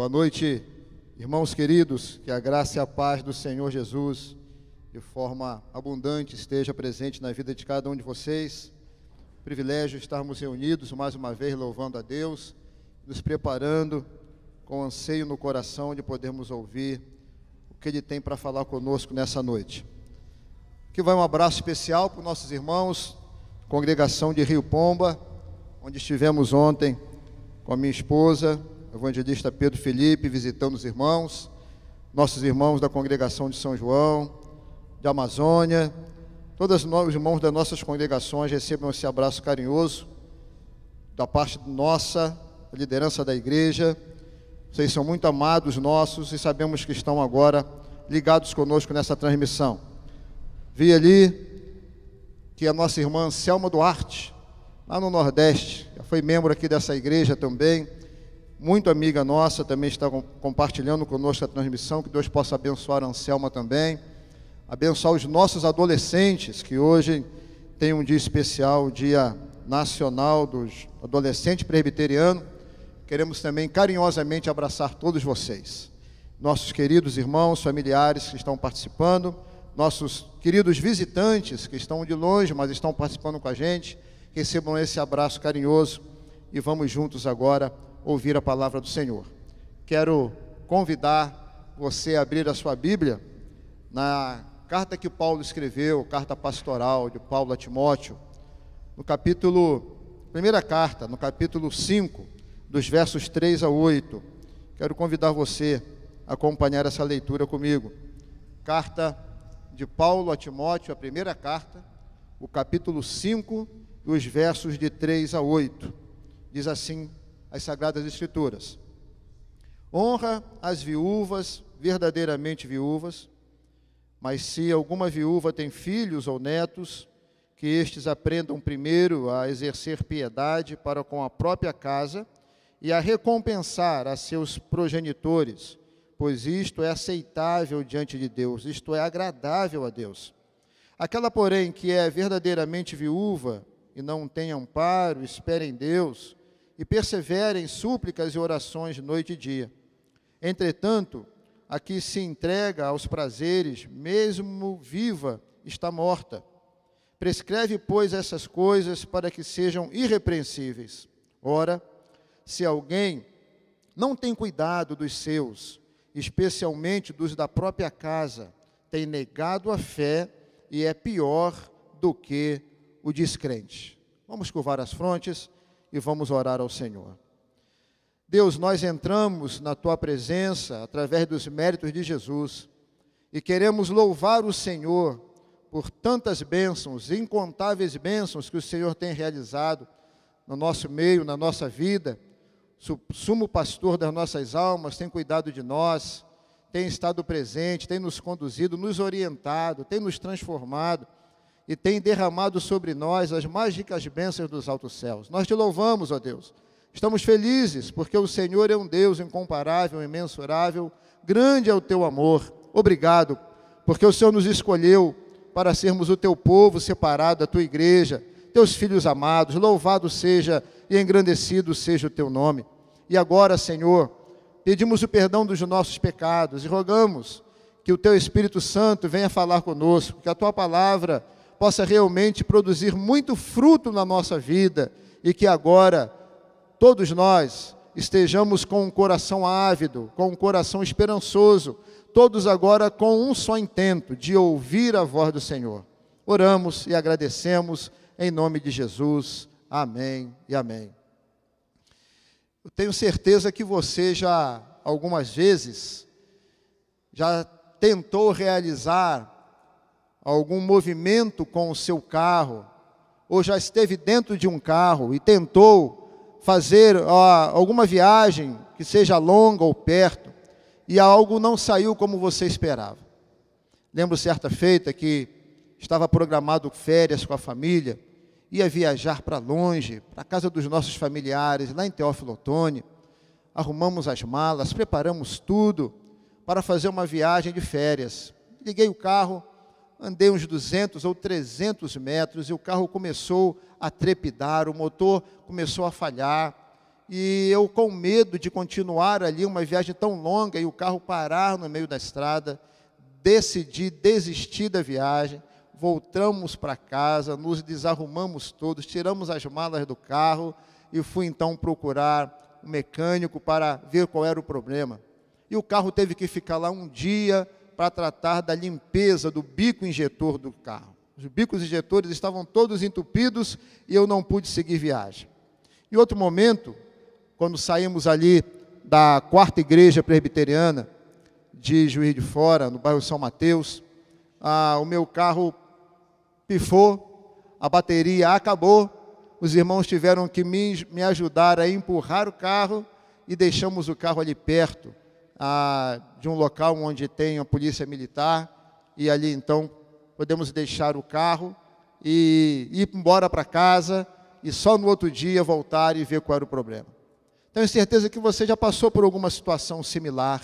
Boa noite, irmãos queridos, que a graça e a paz do Senhor Jesus, de forma abundante, esteja presente na vida de cada um de vocês. Privilégio estarmos reunidos mais uma vez, louvando a Deus, nos preparando com anseio no coração de podermos ouvir o que Ele tem para falar conosco nessa noite. Aqui vai um abraço especial para os nossos irmãos, congregação de Rio Pomba, onde estivemos ontem com a minha esposa, o evangelista Pedro Felipe, visitando os irmãos, nossos irmãos da congregação de São João, de Amazônia, todos os irmãos das nossas congregações recebam esse abraço carinhoso, da parte nossa, da liderança da igreja. Vocês são muito amados nossos e sabemos que estão agora ligados conosco nessa transmissão. Vi ali que a nossa irmã Selma Duarte, lá no Nordeste, já foi membro aqui dessa igreja também, muito amiga nossa, também está compartilhando conosco a transmissão. Que Deus possa abençoar a Anselma também, abençoar os nossos adolescentes, que hoje tem um dia especial, o Dia Nacional dos Adolescentes Presbiterianos. Queremos também carinhosamente abraçar todos vocês, nossos queridos irmãos, familiares que estão participando, nossos queridos visitantes que estão de longe, mas estão participando com a gente. Recebam esse abraço carinhoso e vamos juntos agora ouvir a palavra do Senhor. Quero convidar você a abrir a sua Bíblia na carta que Paulo escreveu, carta pastoral de Paulo a Timóteo, primeira carta, no capítulo 5, dos versos 3 a 8. Quero convidar você a acompanhar essa leitura comigo. Carta de Paulo a Timóteo, a primeira carta, o capítulo 5, dos versos de 3 a 8. Diz assim as Sagradas Escrituras: honra as viúvas, verdadeiramente viúvas, mas se alguma viúva tem filhos ou netos, que estes aprendam primeiro a exercer piedade para com a própria casa e a recompensar a seus progenitores, pois isto é aceitável diante de Deus, isto é agradável a Deus. Aquela, porém, que é verdadeiramente viúva e não tem amparo, espere em Deus e persevere em súplicas e orações noite e dia. Entretanto, a que se entrega aos prazeres, mesmo viva, está morta. Prescreve, pois, essas coisas para que sejam irrepreensíveis. Ora, se alguém não tem cuidado dos seus, especialmente dos da própria casa, tem negado a fé e é pior do que o descrente. Vamos curvar as frontes e vamos orar ao Senhor. Deus, nós entramos na Tua presença através dos méritos de Jesus e queremos louvar o Senhor por tantas bênçãos, incontáveis bênçãos que o Senhor tem realizado no nosso meio, na nossa vida. O sumo pastor das nossas almas tem cuidado de nós, tem estado presente, tem nos conduzido, nos orientado, tem nos transformado e tem derramado sobre nós as mais ricas bênçãos dos altos céus. Nós te louvamos, ó Deus. Estamos felizes porque o Senhor é um Deus incomparável, imensurável, grande é o teu amor. Obrigado, porque o Senhor nos escolheu para sermos o teu povo separado, da tua igreja, teus filhos amados. Louvado seja e engrandecido seja o teu nome. E agora, Senhor, pedimos o perdão dos nossos pecados e rogamos que o teu Espírito Santo venha falar conosco, que a tua palavra possa realmente produzir muito fruto na nossa vida e que agora todos nós estejamos com um coração ávido, com um coração esperançoso, todos agora com um só intento, de ouvir a voz do Senhor. Oramos e agradecemos em nome de Jesus. Amém e amém. Eu tenho certeza que você já, algumas vezes, já tentou realizar algum movimento com o seu carro, ou já esteve dentro de um carro e tentou fazer alguma viagem, que seja longa ou perto, e algo não saiu como você esperava. Lembro certa feita que estava programado férias com a família, ia viajar para longe, para a casa dos nossos familiares, lá em Teófilo Otoni. Arrumamos as malas, preparamos tudo para fazer uma viagem de férias. Liguei o carro, andei uns 200 ou 300 metros e o carro começou a trepidar, o motor começou a falhar. e eu, com medo de continuar ali uma viagem tão longa e o carro parar no meio da estrada, decidi desistir da viagem. Voltamos para casa, nos desarrumamos todos, tiramos as malas do carro e fui então procurar um mecânico para ver qual era o problema. E o carro teve que ficar lá um dia para tratar da limpeza do bico injetor do carro. Os bicos injetores estavam todos entupidos e eu não pude seguir viagem. Em outro momento, quando saímos ali da 4ª Igreja Presbiteriana de Juiz de Fora, no bairro São Mateus, o meu carro pifou, a bateria acabou, os irmãos tiveram que me ajudar a empurrar o carro e deixamos o carro ali perto de um local onde tem a polícia militar, e ali então podemos deixar o carro e ir embora para casa e só no outro dia voltar e ver qual era o problema. Tenho certeza que você já passou por alguma situação similar,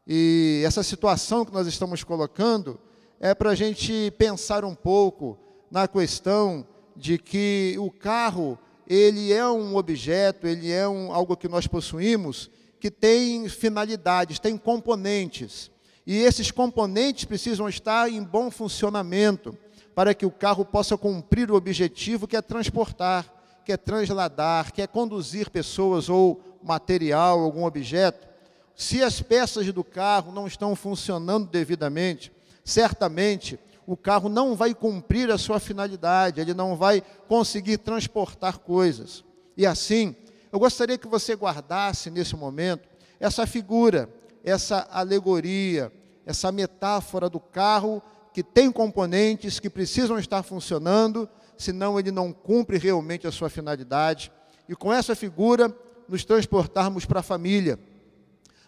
e essa situação que nós estamos colocando é para a gente pensar um pouco na questão de que o carro, ele é um objeto, ele é algo que nós possuímos, que tem finalidades, tem componentes. E esses componentes precisam estar em bom funcionamento para que o carro possa cumprir o objetivo que é transportar, que é transladar, que é conduzir pessoas ou material, algum objeto. Se as peças do carro não estão funcionando devidamente, certamente o carro não vai cumprir a sua finalidade, ele não vai conseguir transportar coisas. E assim, eu gostaria que você guardasse nesse momento essa figura, essa alegoria, essa metáfora do carro que tem componentes que precisam estar funcionando, senão ele não cumpre realmente a sua finalidade. E com essa figura, nos transportarmos para a família.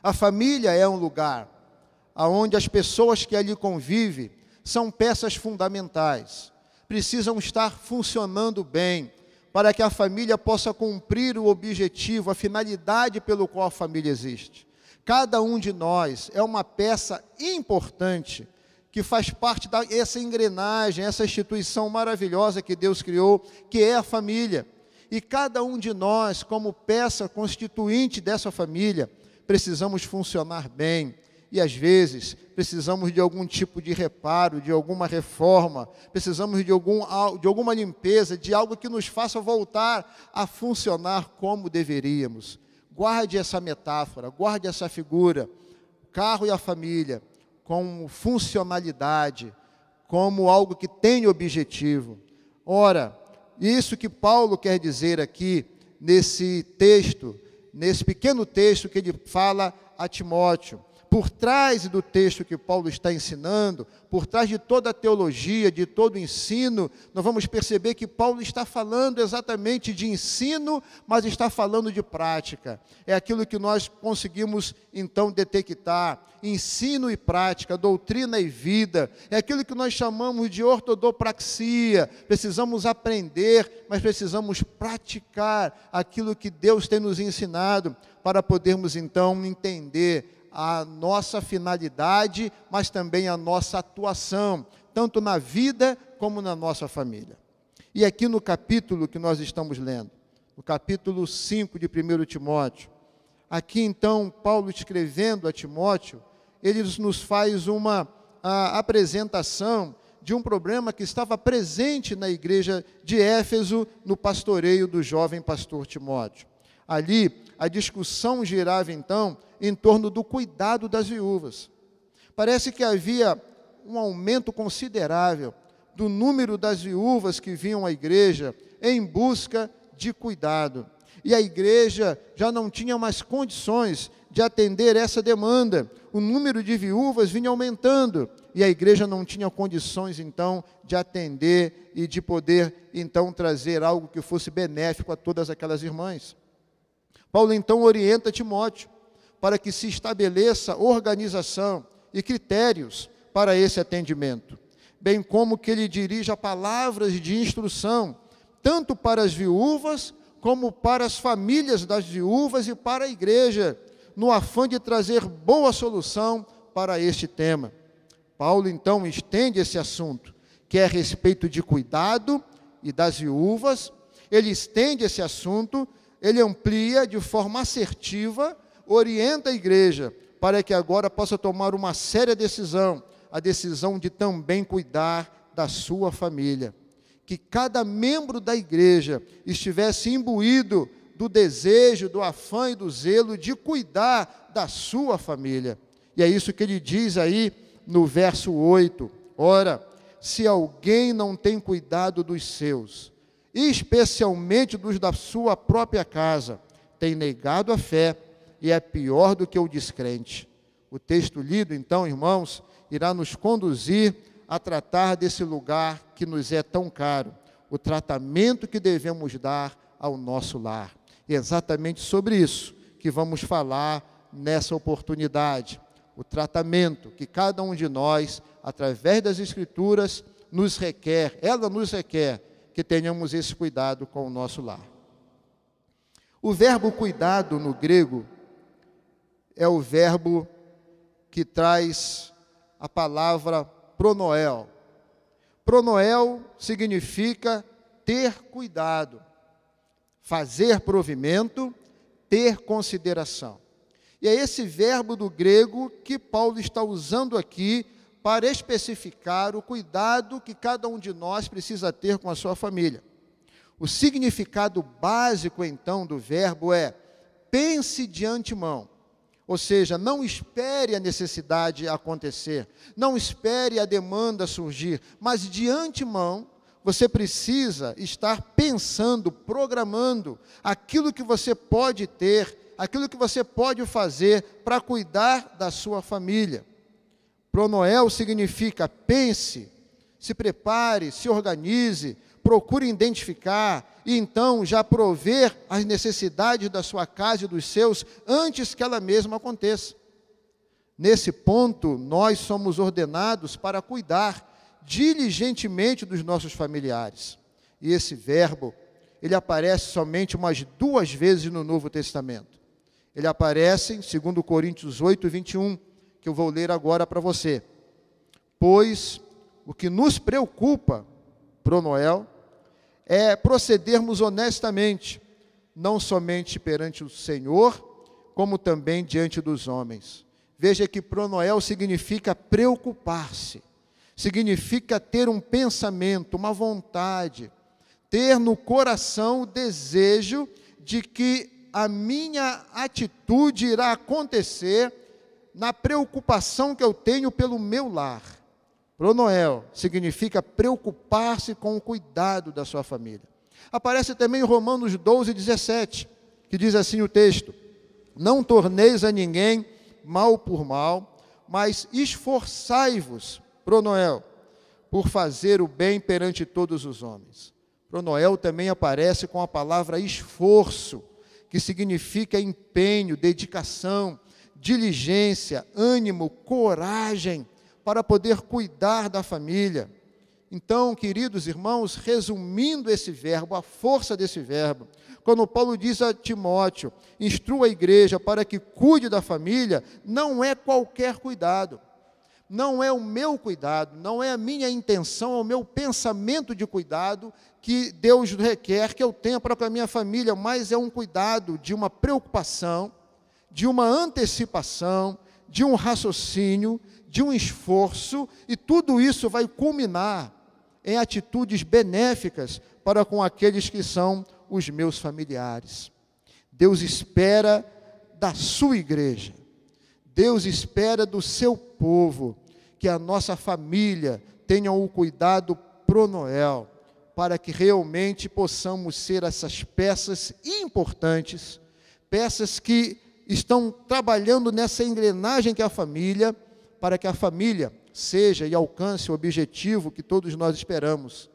A família é um lugar onde as pessoas que ali convivem são peças fundamentais, precisam estar funcionando bem, para que a família possa cumprir o objetivo, a finalidade pelo qual a família existe. Cada um de nós é uma peça importante, que faz parte dessa engrenagem, essa instituição maravilhosa que Deus criou, que é a família. E cada um de nós, como peça constituinte dessa família, precisamos funcionar bem. E às vezes precisamos de algum tipo de reparo, de alguma reforma, precisamos de alguma limpeza, de algo que nos faça voltar a funcionar como deveríamos. Guarde essa metáfora, guarde essa figura, o carro e a família, como funcionalidade, como algo que tem objetivo. Ora, isso que Paulo quer dizer aqui, nesse texto, nesse pequeno texto que ele fala a Timóteo. Por trás do texto que Paulo está ensinando, por trás de toda a teologia, de todo o ensino, nós vamos perceber que Paulo está falando exatamente de ensino, mas está falando de prática. É aquilo que nós conseguimos, então, detectar. Ensino e prática, doutrina e vida. É aquilo que nós chamamos de ortodopraxia. Precisamos aprender, mas precisamos praticar aquilo que Deus tem nos ensinado, para podermos, então, entender a nossa finalidade, mas também a nossa atuação, tanto na vida como na nossa família. E aqui no capítulo que nós estamos lendo, no capítulo 5 de 1 Timóteo, aqui então, Paulo escrevendo a Timóteo, ele nos faz uma apresentação de um problema que estava presente na igreja de Éfeso, no pastoreio do jovem pastor Timóteo. Ali, a discussão girava então em torno do cuidado das viúvas. Parece que havia um aumento considerável do número das viúvas que vinham à igreja em busca de cuidado. E a igreja já não tinha mais condições de atender essa demanda. O número de viúvas vinha aumentando e a igreja não tinha condições, então, de atender e de poder, então, trazer algo que fosse benéfico a todas aquelas irmãs. Paulo, então, orienta Timóteo para que se estabeleça organização e critérios para esse atendimento, bem como que ele dirija palavras de instrução, tanto para as viúvas, como para as famílias das viúvas e para a igreja, no afã de trazer boa solução para este tema. Paulo, então, estende esse assunto, que é a respeito de cuidado e das viúvas. Ele estende esse assunto ele amplia de forma assertiva, orienta a igreja para que agora possa tomar uma séria decisão, a decisão de também cuidar da sua família. Que cada membro da igreja estivesse imbuído do desejo, do afã e do zelo de cuidar da sua família. E é isso que ele diz aí no verso 8. Ora, se alguém não tem cuidado dos seus, especialmente dos da sua própria casa, tem negado a fé e é pior do que o descrente. O texto lido, então, irmãos, irá nos conduzir a tratar desse lugar que nos é tão caro, o tratamento que devemos dar ao nosso lar. É exatamente sobre isso que vamos falar nessa oportunidade. O tratamento que cada um de nós, através das Escrituras, nos requer que tenhamos esse cuidado com o nosso lar. O verbo cuidado no grego é o verbo que traz a palavra pronoel. Pronoel significa ter cuidado, fazer provimento, ter consideração. E é esse verbo do grego que Paulo está usando aqui para especificar o cuidado que cada um de nós precisa ter com a sua família. O significado básico, então, do verbo é: pense de antemão. Ou seja, não espere a necessidade acontecer, não espere a demanda surgir, mas de antemão você precisa estar pensando, programando aquilo que você pode ter, aquilo que você pode fazer para cuidar da sua família. Pronoel significa pense, se prepare, se organize, procure identificar e então já prover as necessidades da sua casa e dos seus antes que ela mesma aconteça. Nesse ponto, nós somos ordenados para cuidar diligentemente dos nossos familiares. E esse verbo, ele aparece somente umas 2 vezes no Novo Testamento. Ele aparece em 2 Coríntios 8, 21, que eu vou ler agora para você. Pois o que nos preocupa, pronoel, é procedermos honestamente, não somente perante o Senhor, como também diante dos homens. Veja que pronoel significa preocupar-se, significa ter um pensamento, uma vontade, ter no coração o desejo de que a minha atitude irá acontecer na preocupação que eu tenho pelo meu lar. Pronoel significa preocupar-se com o cuidado da sua família. Aparece também em Romanos 12, 17, que diz assim o texto: não torneis a ninguém mal por mal, mas esforçai-vos, pronoel, por fazer o bem perante todos os homens. Pronoel também aparece com a palavra esforço, que significa empenho, dedicação, diligência, ânimo, coragem, para poder cuidar da família. Então, queridos irmãos, resumindo esse verbo, a força desse verbo, quando Paulo diz a Timóteo, instrua a igreja para que cuide da família, não é qualquer cuidado, não é o meu cuidado, não é a minha intenção, é o meu pensamento de cuidado que Deus requer que eu tenha para com a minha família, mas é um cuidado de uma preocupação, de uma antecipação, de um raciocínio, de um esforço, e tudo isso vai culminar em atitudes benéficas para com aqueles que são os meus familiares. Deus espera da sua igreja, Deus espera do seu povo, que a nossa família tenha o cuidado pronoel, para que realmente possamos ser essas peças importantes, peças que estão trabalhando nessa engrenagem que é a família, para que a família seja e alcance o objetivo que todos nós esperamos,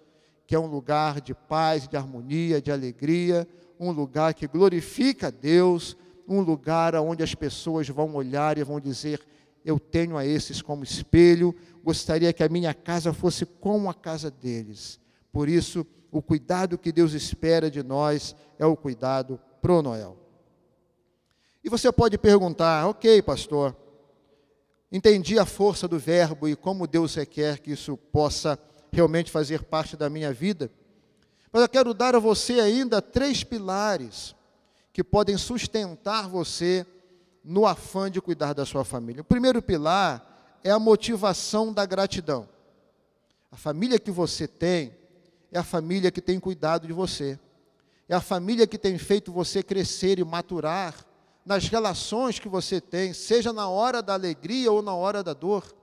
que é um lugar de paz, de harmonia, de alegria, um lugar que glorifica a Deus, um lugar onde as pessoas vão olhar e vão dizer: eu tenho a esses como espelho, gostaria que a minha casa fosse como a casa deles. Por isso, o cuidado que Deus espera de nós é o cuidado pronoel. E você pode perguntar: ok, pastor, entendi a força do verbo e como Deus requer que isso possa realmente fazer parte da minha vida, mas eu quero dar a você ainda 3 pilares que podem sustentar você no afã de cuidar da sua família. O primeiro pilar é a motivação da gratidão. A família que você tem é a família que tem cuidado de você. É a família que tem feito você crescer e maturar nas relações que você tem, seja na hora da alegria ou na hora da dor.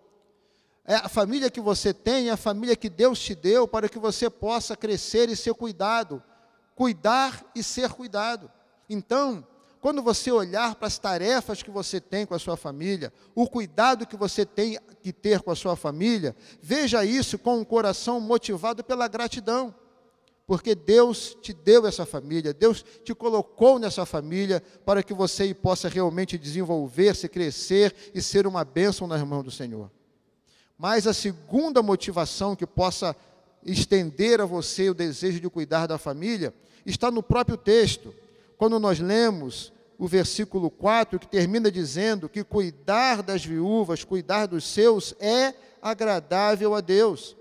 É a família que você tem, é a família que Deus te deu para que você possa crescer e ser cuidado. Cuidar e ser cuidado. Então, quando você olhar para as tarefas que você tem com a sua família, o cuidado que você tem que ter com a sua família, veja isso com um coração motivado pela gratidão. Porque Deus te deu essa família, Deus te colocou nessa família para que você possa realmente desenvolver-se, crescer e ser uma bênção nas mãos do Senhor. Mas a segunda motivação que possa estender a você o desejo de cuidar da família está no próprio texto. Quando nós lemos o versículo 4, que termina dizendo que cuidar das viúvas, cuidar dos seus, é agradável a Deus.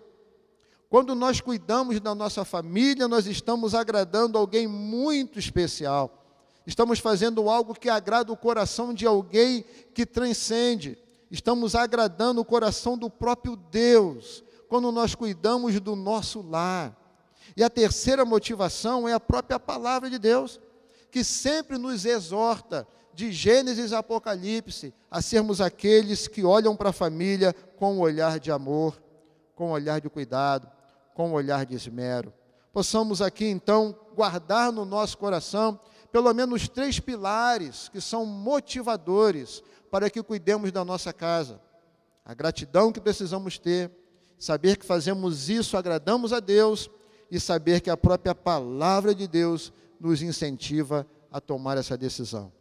Quando nós cuidamos da nossa família, nós estamos agradando alguém muito especial. Estamos fazendo algo que agrada o coração de alguém que transcende. Estamos agradando o coração do próprio Deus, quando nós cuidamos do nosso lar. E a terceira motivação é a própria palavra de Deus, que sempre nos exorta, de Gênesis a Apocalipse, a sermos aqueles que olham para a família com um olhar de amor, com um olhar de cuidado, com um olhar de esmero. Possamos aqui, então, guardar no nosso coração pelo menos 3 pilares que são motivadores para que cuidemos da nossa casa. A gratidão que precisamos ter, saber que fazemos isso, agradamos a Deus, e saber que a própria palavra de Deus nos incentiva a tomar essa decisão.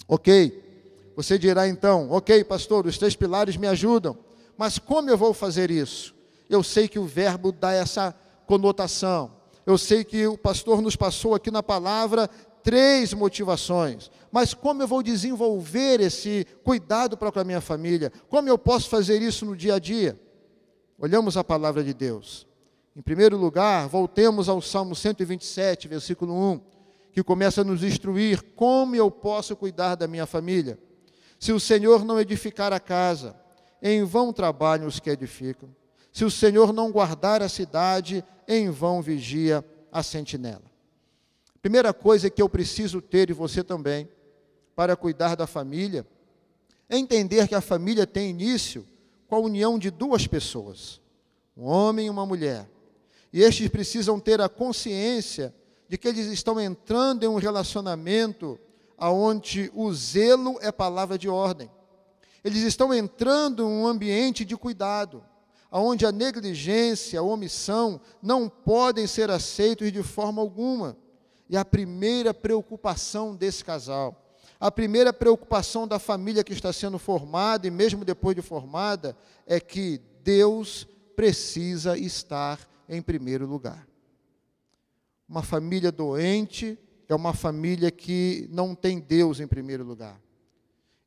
Ok, você dirá então, ok, pastor, os 3 pilares me ajudam, mas como eu vou fazer isso? Eu sei que o verbo dá essa conotação, eu sei que o pastor nos passou aqui na palavra 3 motivações, mas como eu vou desenvolver esse cuidado para com a minha família? Como eu posso fazer isso no dia a dia? Olhamos a palavra de Deus. Em primeiro lugar, voltemos ao Salmo 127, versículo 1, que começa a nos instruir como eu posso cuidar da minha família. Se o Senhor não edificar a casa, em vão trabalham os que edificam. Se o Senhor não guardar a cidade, em vão vigia a sentinela. Primeira coisa que eu preciso ter, e você também, para cuidar da família, é entender que a família tem início com a união de 2 pessoas, um homem e uma mulher. E estes precisam ter a consciência de que eles estão entrando em um relacionamento onde o zelo é palavra de ordem. Eles estão entrando em um ambiente de cuidado, onde a negligência, a omissão não podem ser aceitos de forma alguma. E a primeira preocupação desse casal, a primeira preocupação da família que está sendo formada, e mesmo depois de formada, é que Deus precisa estar em primeiro lugar. Uma família doente é uma família que não tem Deus em primeiro lugar.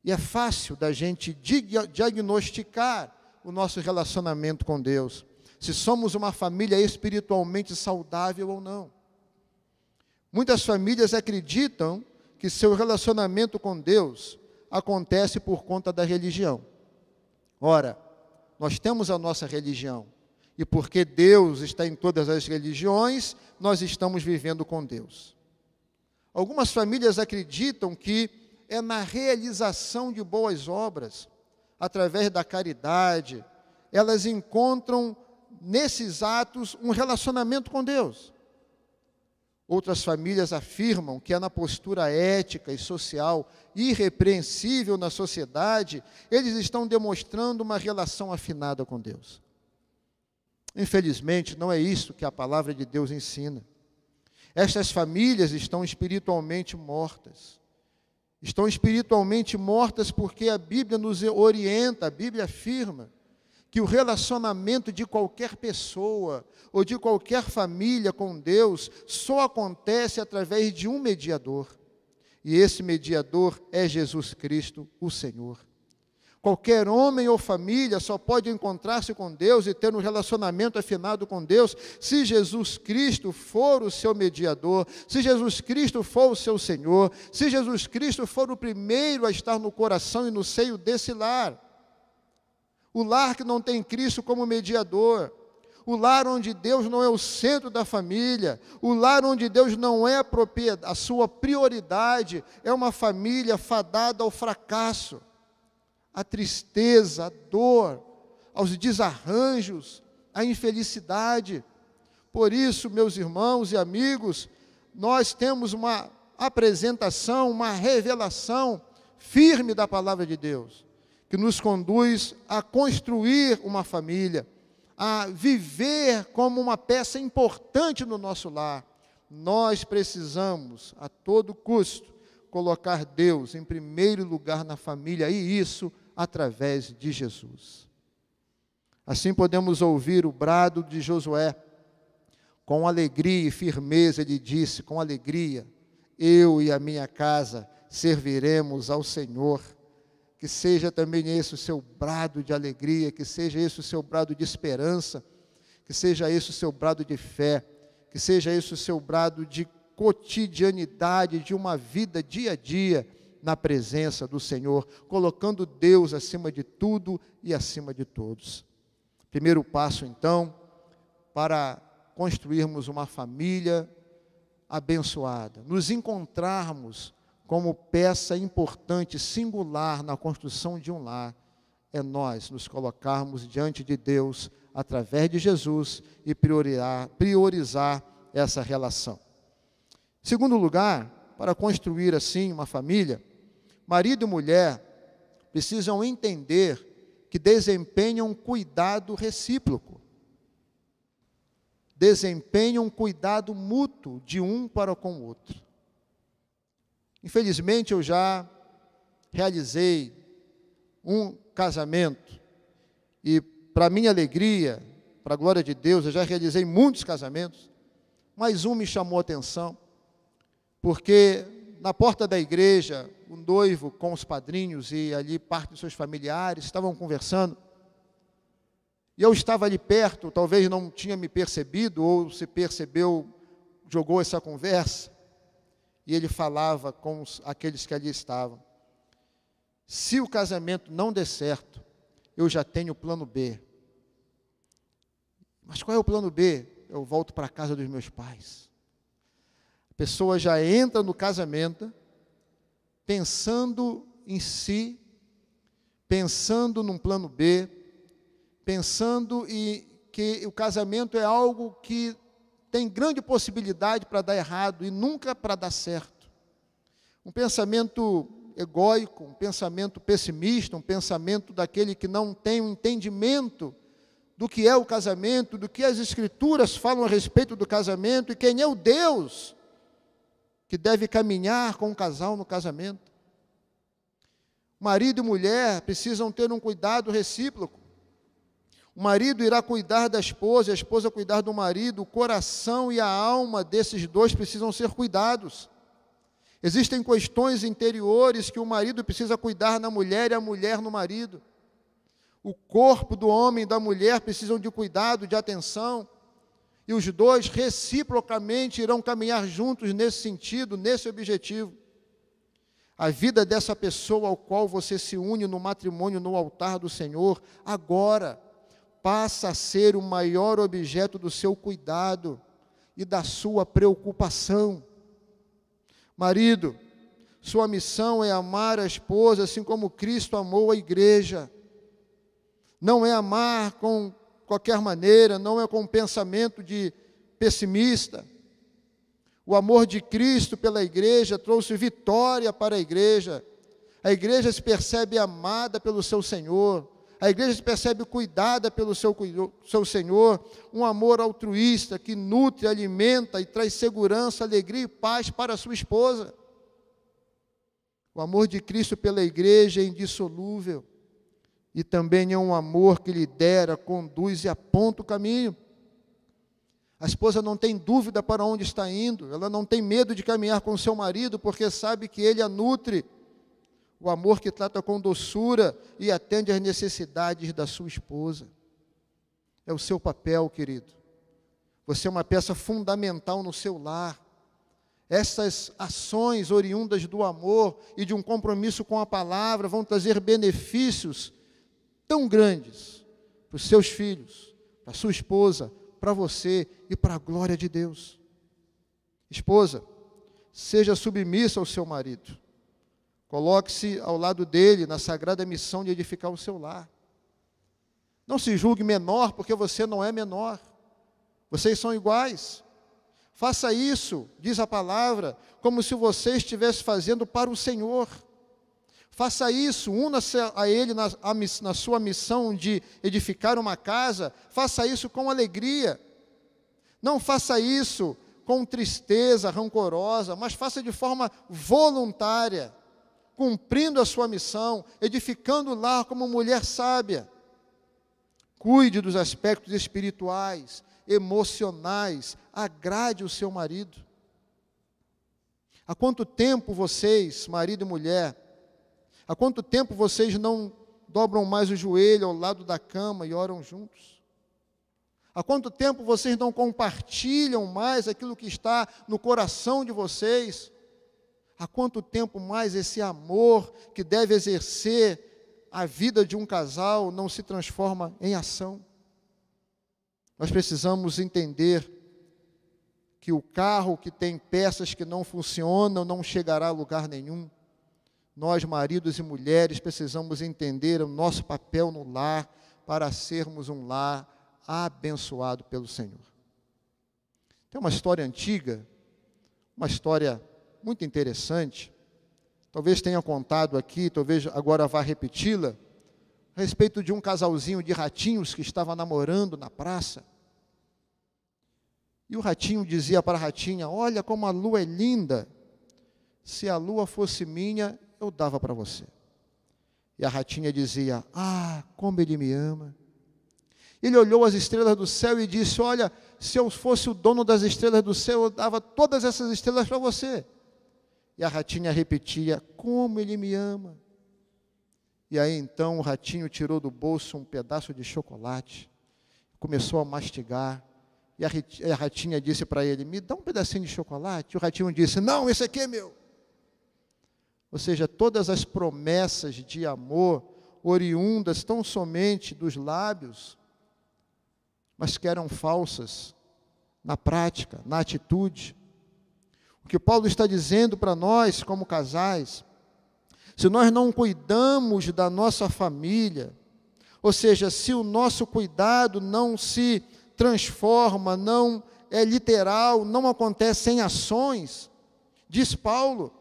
E é fácil da gente diagnosticar o nosso relacionamento com Deus, se somos uma família espiritualmente saudável ou não. Muitas famílias acreditam que seu relacionamento com Deus acontece por conta da religião. Ora, nós temos a nossa religião, e porque Deus está em todas as religiões, nós estamos vivendo com Deus. Algumas famílias acreditam que é na realização de boas obras, através da caridade, elas encontram nesses atos um relacionamento com Deus. Outras famílias afirmam que é na postura ética e social irrepreensível na sociedade, eles estão demonstrando uma relação afinada com Deus. Infelizmente, não é isso que a palavra de Deus ensina. Estas famílias estão espiritualmente mortas. Estão espiritualmente mortas porque a Bíblia nos orienta, a Bíblia afirma que o relacionamento de qualquer pessoa ou de qualquer família com Deus só acontece através de um mediador. E esse mediador é Jesus Cristo, o Senhor. Qualquer homem ou família só pode encontrar-se com Deus e ter um relacionamento afinado com Deus se Jesus Cristo for o seu mediador, se Jesus Cristo for o seu Senhor, se Jesus Cristo for o primeiro a estar no coração e no seio desse lar. O lar que não tem Cristo como mediador, o lar onde Deus não é o centro da família, o lar onde Deus não é a sua prioridade, é uma família fadada ao fracasso, à tristeza, à dor, aos desarranjos, à infelicidade. Por isso, meus irmãos e amigos, nós temos uma apresentação, uma revelação firme da palavra de Deus, que nos conduz a construir uma família, a viver como uma peça importante no nosso lar. Nós precisamos, a todo custo, colocar Deus em primeiro lugar na família, e isso através de Jesus. Assim podemos ouvir o brado de Josué. Com alegria e firmeza ele disse, com alegria, eu e a minha casa serviremos ao Senhor. Que seja também esse o seu brado de alegria, que seja esse o seu brado de esperança, que seja esse o seu brado de fé, que seja esse o seu brado de cotidianidade, de uma vida dia a dia na presença do Senhor, colocando Deus acima de tudo e acima de todos. Primeiro passo, então, para construirmos uma família abençoada, nos encontrarmos como peça importante, singular na construção de um lar, é nós nos colocarmos diante de Deus, através de Jesus, e priorizar essa relação. Segundo lugar, para construir assim uma família, marido e mulher precisam entender que desempenham cuidado recíproco, desempenham cuidado mútuo de um para com o outro. Infelizmente, eu já realizei um casamento e, para minha alegria, para a glória de Deus, eu já realizei muitos casamentos, mas um me chamou a atenção, porque na porta da igreja, o noivo com os padrinhos e ali parte dos seus familiares estavam conversando, e eu estava ali perto, talvez não tinha me percebido, ou se percebeu, jogou essa conversa, e ele falava com aqueles que ali estavam. Se o casamento não der certo, eu já tenho o plano B. Mas qual é o plano B? Eu volto para a casa dos meus pais. A pessoa já entra no casamento pensando em si, pensando num plano B, pensando em que o casamento é algo que tem grande possibilidade para dar errado e nunca para dar certo. Um pensamento egóico, um pensamento pessimista, um pensamento daquele que não tem um entendimento do que é o casamento, do que as Escrituras falam a respeito do casamento e quem é o Deus que deve caminhar com o casal no casamento. Marido e mulher precisam ter um cuidado recíproco. O marido irá cuidar da esposa, a esposa cuidar do marido, o coração e a alma desses dois precisam ser cuidados. Existem questões interiores que o marido precisa cuidar na mulher e a mulher no marido. O corpo do homem e da mulher precisam de cuidado, de atenção, e os dois reciprocamente irão caminhar juntos nesse sentido, nesse objetivo. A vida dessa pessoa ao qual você se une no matrimônio, no altar do Senhor, agora passa a ser o maior objeto do seu cuidado e da sua preocupação. Marido, sua missão é amar a esposa assim como Cristo amou a igreja. Não é amar com qualquer maneira, não é com um pensamento de pessimista. O amor de Cristo pela igreja trouxe vitória para a igreja. A igreja se percebe amada pelo seu Senhor. A igreja se percebe cuidada pelo seu Senhor. Um amor altruísta que nutre, alimenta e traz segurança, alegria e paz para a sua esposa. O amor de Cristo pela igreja é indissolúvel. E também é um amor que lidera, conduz e aponta o caminho. A esposa não tem dúvida para onde está indo, ela não tem medo de caminhar com o seu marido, porque sabe que ele a nutre. o amor que trata com doçura e atende às necessidades da sua esposa. É o seu papel, querido. Você é uma peça fundamental no seu lar. Essas ações oriundas do amor e de um compromisso com a palavra vão trazer benefícios tão grandes para os seus filhos, para a sua esposa, para você e para a glória de Deus. Esposa, seja submissa ao seu marido. Coloque-se ao lado dele na sagrada missão de edificar o seu lar. Não se julgue menor porque você não é menor. Vocês são iguais. Faça isso, diz a palavra, como se você estivesse fazendo para o Senhor. Faça isso, una-se a Ele na sua missão de edificar uma casa. Faça isso com alegria. Não faça isso com tristeza rancorosa, mas faça de forma voluntária, cumprindo a sua missão, edificando o lar como mulher sábia. Cuide dos aspectos espirituais, emocionais, agrade o seu marido. Há quanto tempo vocês, marido e mulher, há quanto tempo vocês não dobram mais o joelho ao lado da cama e oram juntos? Há quanto tempo vocês não compartilham mais aquilo que está no coração de vocês? Há quanto tempo mais esse amor que deve exercer a vida de um casal não se transforma em ação? Nós precisamos entender que o carro que tem peças que não funcionam não chegará a lugar nenhum. Nós, maridos e mulheres, precisamos entender o nosso papel no lar para sermos um lar abençoado pelo Senhor. Tem uma história antiga, uma história muito interessante, talvez tenha contado aqui, talvez agora vá repeti-la, a respeito de um casalzinho de ratinhos que estava namorando na praça. E o ratinho dizia para a ratinha: olha como a lua é linda, se a lua fosse minha, eu dava para você. E a ratinha dizia: ah, como ele me ama. Ele olhou as estrelas do céu e disse: olha, se eu fosse o dono das estrelas do céu, eu dava todas essas estrelas para você. E a ratinha repetia: como ele me ama. E aí então o ratinho tirou do bolso um pedaço de chocolate, começou a mastigar, e a ratinha disse para ele: me dá um pedacinho de chocolate. E o ratinho disse: não, esse aqui é meu. Ou seja, todas as promessas de amor oriundas tão somente dos lábios, mas que eram falsas na prática, na atitude. O que Paulo está dizendo para nós como casais: se nós não cuidamos da nossa família, ou seja, se o nosso cuidado não se transforma, não é literal, não acontece em ações, diz Paulo,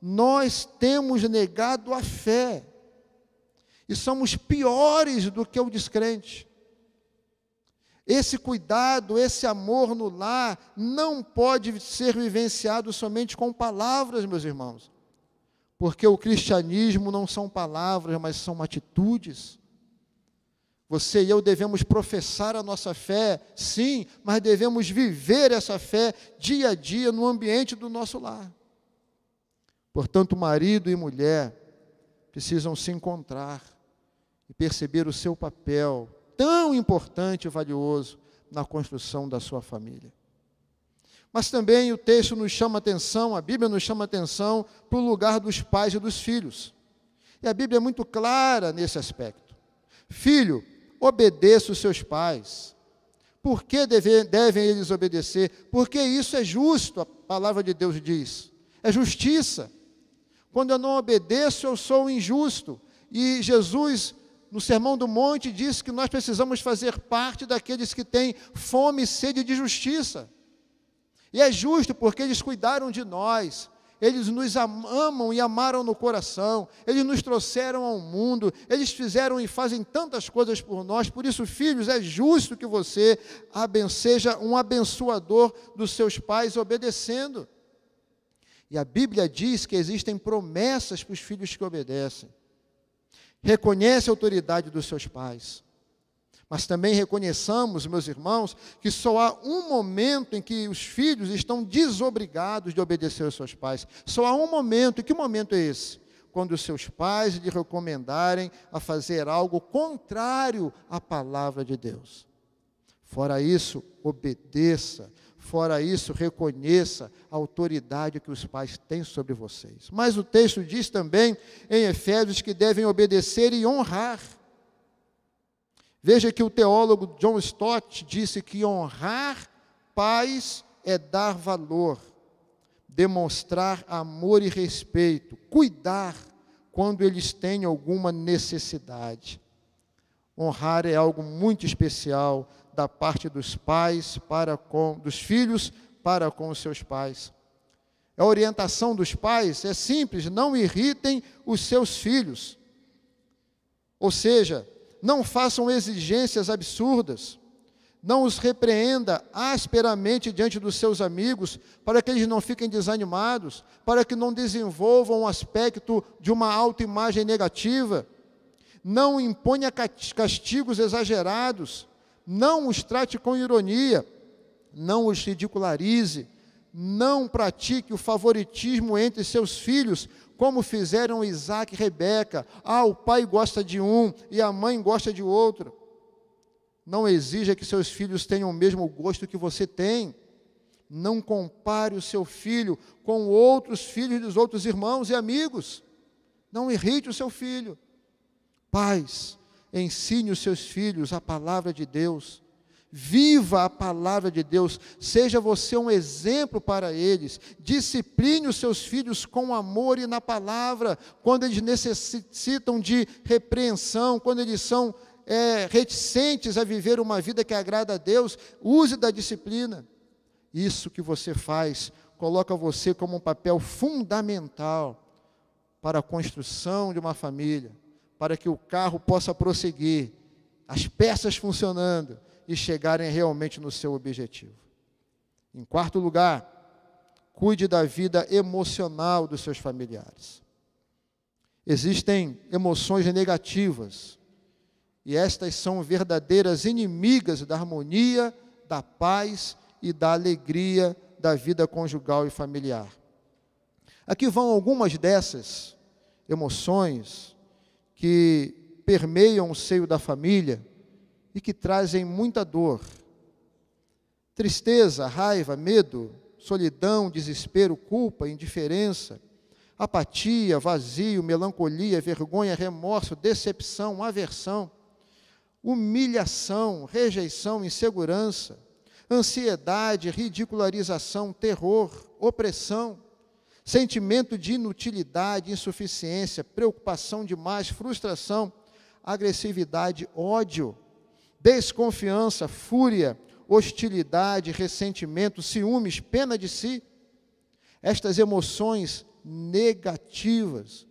nós temos negado a fé e somos piores do que o descrente. Esse cuidado, esse amor no lar não pode ser vivenciado somente com palavras, meus irmãos, porque o cristianismo não são palavras, mas são atitudes. Você e eu devemos professar a nossa fé, sim, mas devemos viver essa fé dia a dia no ambiente do nosso lar. Portanto, marido e mulher precisam se encontrar e perceber o seu papel tão importante e valioso na construção da sua família. Mas também o texto nos chama atenção, a Bíblia nos chama atenção para o lugar dos pais e dos filhos. E a Bíblia é muito clara nesse aspecto. Filho, obedeça os seus pais. Por que devem eles obedecer? Porque isso é justo, a palavra de Deus diz. É justiça. Quando eu não obedeço, eu sou injusto. E Jesus, no Sermão do Monte, disse que nós precisamos fazer parte daqueles que têm fome e sede de justiça. E é justo porque eles cuidaram de nós, eles nos amam e amaram no coração, eles nos trouxeram ao mundo, eles fizeram e fazem tantas coisas por nós. Por isso, filhos, é justo que você seja um abençoador dos seus pais obedecendo. E a Bíblia diz que existem promessas para os filhos que obedecem. Reconhece a autoridade dos seus pais. Mas também reconheçamos, meus irmãos, que só há um momento em que os filhos estão desobrigados de obedecer aos seus pais. Só há um momento. E que momento é esse? quando os seus pais lhe recomendarem a fazer algo contrário à palavra de Deus. Fora isso, obedeça. Fora isso, reconheça a autoridade que os pais têm sobre vocês. Mas o texto diz também em Efésios que devem obedecer e honrar. Veja que o teólogo John Stott disse que honrar pais é dar valor, demonstrar amor e respeito, cuidar quando eles têm alguma necessidade. Honrar é algo muito especial da parte dos pais dos filhos para com os seus pais. A orientação dos pais é simples: não irritem os seus filhos. Ou seja, não façam exigências absurdas. Não os repreenda asperamente diante dos seus amigos, para que eles não fiquem desanimados, para que não desenvolvam um aspecto de uma autoimagem negativa. Não imponha castigos exagerados. Não os trate com ironia. Não os ridicularize. Não pratique o favoritismo entre seus filhos, como fizeram Isaac e Rebeca. O pai gosta de um e a mãe gosta de outro. Não exija que seus filhos tenham o mesmo gosto que você tem. Não compare o seu filho com outros filhos dos outros irmãos e amigos. Não irrite o seu filho. Pais, ensine os seus filhos a palavra de Deus. Viva a palavra de Deus. Seja você um exemplo para eles. Discipline os seus filhos com amor e na palavra, quando eles necessitam de repreensão, quando eles são reticentes a viver uma vida que agrada a Deus. Use da disciplina. Isso que você faz coloca você como um papel fundamental para a construção de uma família, para que o carro possa prosseguir, as peças funcionando e chegarem realmente no seu objetivo. Em quarto lugar, cuide da vida emocional dos seus familiares. Existem emoções negativas, e estas são verdadeiras inimigas da harmonia, da paz e da alegria da vida conjugal e familiar. Aqui vão algumas dessas emoções que permeiam o seio da família e que trazem muita dor. Tristeza, raiva, medo, solidão, desespero, culpa, indiferença, apatia, vazio, melancolia, vergonha, remorso, decepção, aversão, humilhação, rejeição, insegurança, ansiedade, ridicularização, terror, opressão, sentimento de inutilidade, insuficiência, preocupação demais, frustração, agressividade, ódio, desconfiança, fúria, hostilidade, ressentimento, ciúmes, pena de si. Estas emoções negativas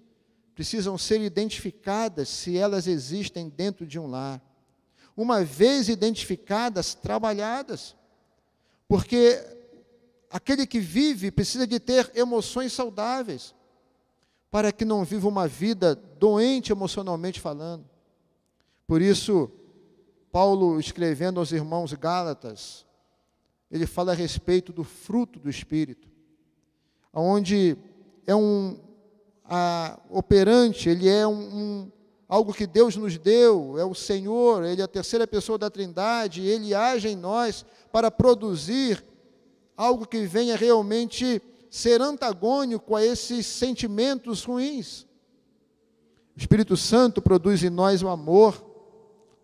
precisam ser identificadas se elas existem dentro de um lar. Uma vez identificadas, trabalhadas, porque aquele que vive precisa de ter emoções saudáveis, para que não viva uma vida doente emocionalmente falando. Por isso, Paulo, escrevendo aos irmãos Gálatas, ele fala a respeito do fruto do Espírito, onde é operante, ele é algo que Deus nos deu, é o Senhor, Ele é a terceira pessoa da Trindade, Ele age em nós para produzir algo que venha realmente ser antagônico a esses sentimentos ruins. O Espírito Santo produz em nós o amor,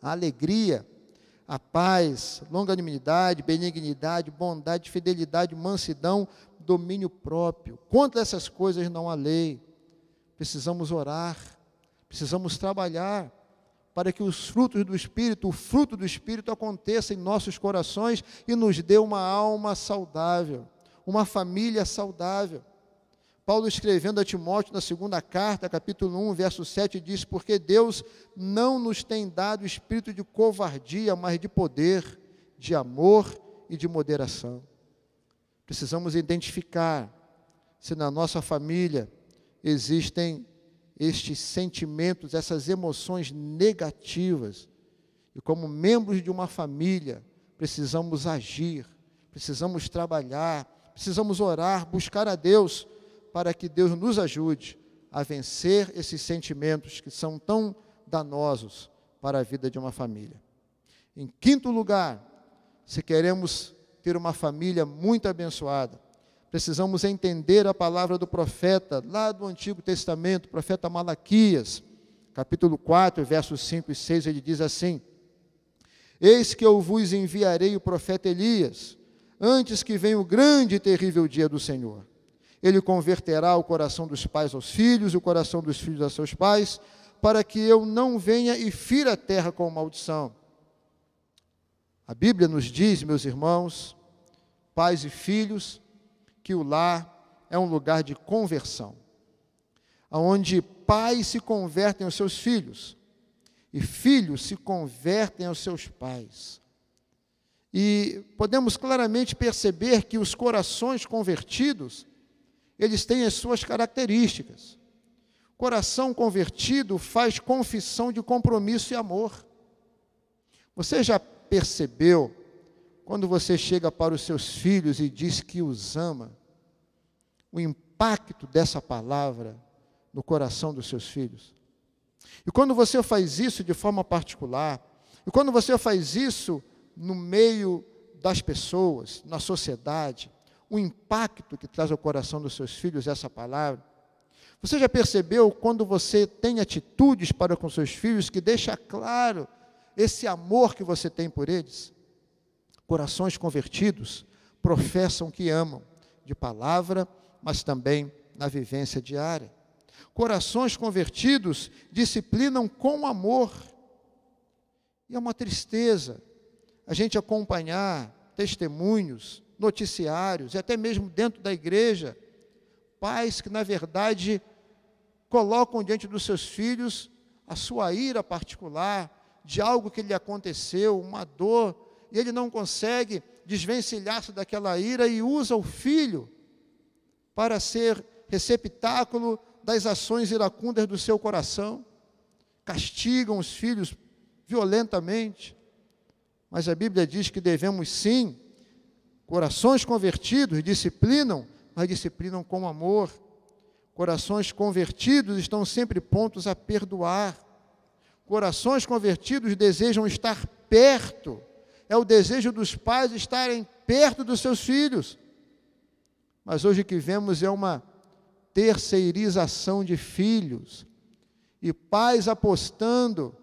a alegria, a paz, longanimidade, benignidade, bondade, fidelidade, mansidão, domínio próprio. Contra essas coisas não há lei. Precisamos orar, precisamos trabalhar para que os frutos do Espírito, o fruto do Espírito aconteça em nossos corações e nos dê uma alma saudável, uma família saudável. Paulo, escrevendo a Timóteo na segunda carta, capítulo 1, verso 7, diz: porque Deus não nos tem dado espírito de covardia, mas de poder, de amor e de moderação. Precisamos identificar se na nossa família existem estes sentimentos, essas emoções negativas. E como membros de uma família, precisamos agir, precisamos trabalhar, precisamos orar, buscar a Deus, para que Deus nos ajude a vencer esses sentimentos que são tão danosos para a vida de uma família. Em quinto lugar, se queremos ter uma família muito abençoada, precisamos entender a palavra do profeta, lá do Antigo Testamento, profeta Malaquias, capítulo 4, versos 5 e 6, ele diz assim: Eis que eu vos enviarei o profeta Elias, antes que venha o grande e terrível dia do Senhor. Ele converterá o coração dos pais aos filhos, e o coração dos filhos a seus pais, para que eu não venha e fira a terra com maldição. A Bíblia nos diz, meus irmãos, pais e filhos, que o lar é um lugar de conversão, onde pais se convertem aos seus filhos, e filhos se convertem aos seus pais. E podemos claramente perceber que os corações convertidos, eles têm as suas características. Coração convertido faz confissão de compromisso e amor. Você já percebeu, quando você chega para os seus filhos e diz que os ama, o impacto dessa palavra no coração dos seus filhos? E quando você faz isso de forma particular, e quando você faz isso no meio das pessoas, na sociedade, o impacto que traz ao coração dos seus filhos essa palavra. Você já percebeu quando você tem atitudes para com seus filhos que deixa claro esse amor que você tem por eles? Corações convertidos professam que amam, de palavra, mas também na vivência diária. Corações convertidos disciplinam com amor. E é uma tristeza a gente acompanhar testemunhos, noticiários, e até mesmo dentro da igreja, pais que, na verdade, colocam diante dos seus filhos a sua ira particular, de algo que lhe aconteceu, uma dor, e ele não consegue desvencilhar-se daquela ira e usa o filho para ser receptáculo das ações iracundas do seu coração, castigam os filhos violentamente. Mas a Bíblia diz que devemos sim, corações convertidos disciplinam, mas disciplinam com amor. Corações convertidos estão sempre prontos a perdoar. Corações convertidos desejam estar perto. É o desejo dos pais estarem perto dos seus filhos. Mas hoje o que vemos é uma terceirização de filhos. E pais apostando,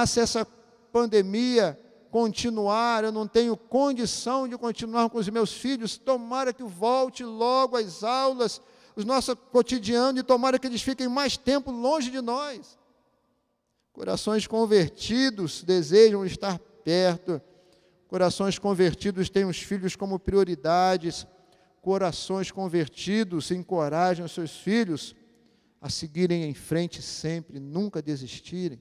se essa pandemia continuar, eu não tenho condição de continuar com os meus filhos, tomara que volte logo às aulas, o nosso cotidiano, e tomara que eles fiquem mais tempo longe de nós. Corações convertidos desejam estar perto, corações convertidos têm os filhos como prioridades, corações convertidos encorajam os seus filhos a seguirem em frente sempre, nunca desistirem.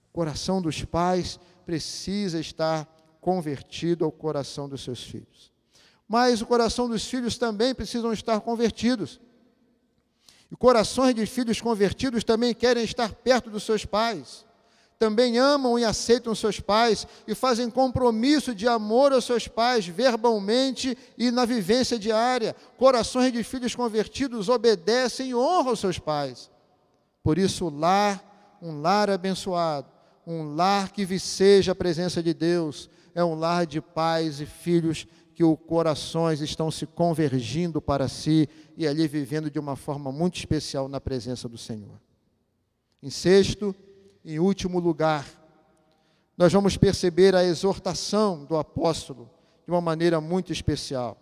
O coração dos pais precisa estar convertido ao coração dos seus filhos. Mas o coração dos filhos também precisam estar convertidos. E corações de filhos convertidos também querem estar perto dos seus pais. Também amam e aceitam seus pais e fazem compromisso de amor aos seus pais, verbalmente e na vivência diária. Corações de filhos convertidos obedecem e honram seus pais. Por isso, um lar abençoado, um lar que viceja a presença de Deus, é um lar de pais e filhos que os corações estão se convergindo para si e ali vivendo de uma forma muito especial na presença do Senhor. Em sexto e último lugar, nós vamos perceber a exortação do apóstolo de uma maneira muito especial.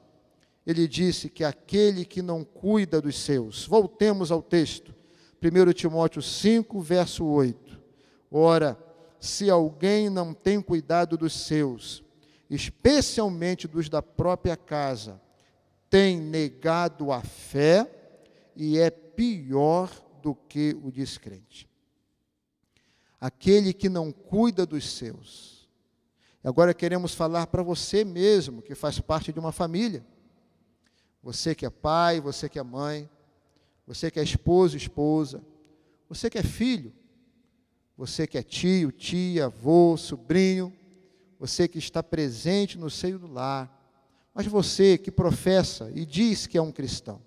Ele disse que aquele que não cuida dos seus, voltemos ao texto, 1 Timóteo 5, verso 8. Ora, se alguém não tem cuidado dos seus, especialmente dos da própria casa, tem negado a fé e é pior do que o descrente. Aquele que não cuida dos seus. Agora queremos falar para você mesmo, que faz parte de uma família. Você que é pai, você que é mãe, você que é esposo, esposa, você que é filho, você que é tio, tia, avô, sobrinho, você que está presente no seio do lar, mas você que professa e diz que é um cristão.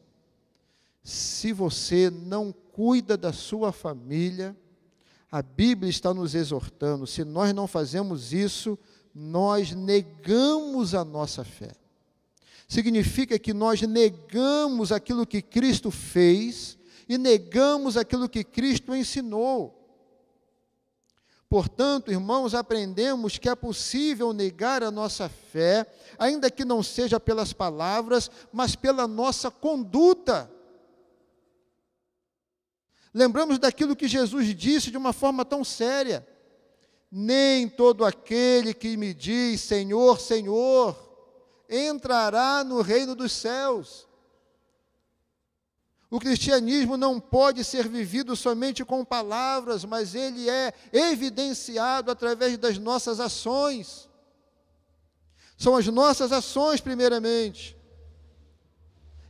Se você não cuida da sua família, a Bíblia está nos exortando, se nós não fazemos isso, nós negamos a nossa fé. Significa que nós negamos aquilo que Cristo fez e negamos aquilo que Cristo ensinou. Portanto, irmãos, aprendemos que é possível negar a nossa fé, ainda que não seja pelas palavras, mas pela nossa conduta. Lembramos daquilo que Jesus disse de uma forma tão séria: nem todo aquele que me diz Senhor, Senhor, entrará no reino dos céus. O cristianismo não pode ser vivido somente com palavras, mas ele é evidenciado através das nossas ações. São as nossas ações, primeiramente.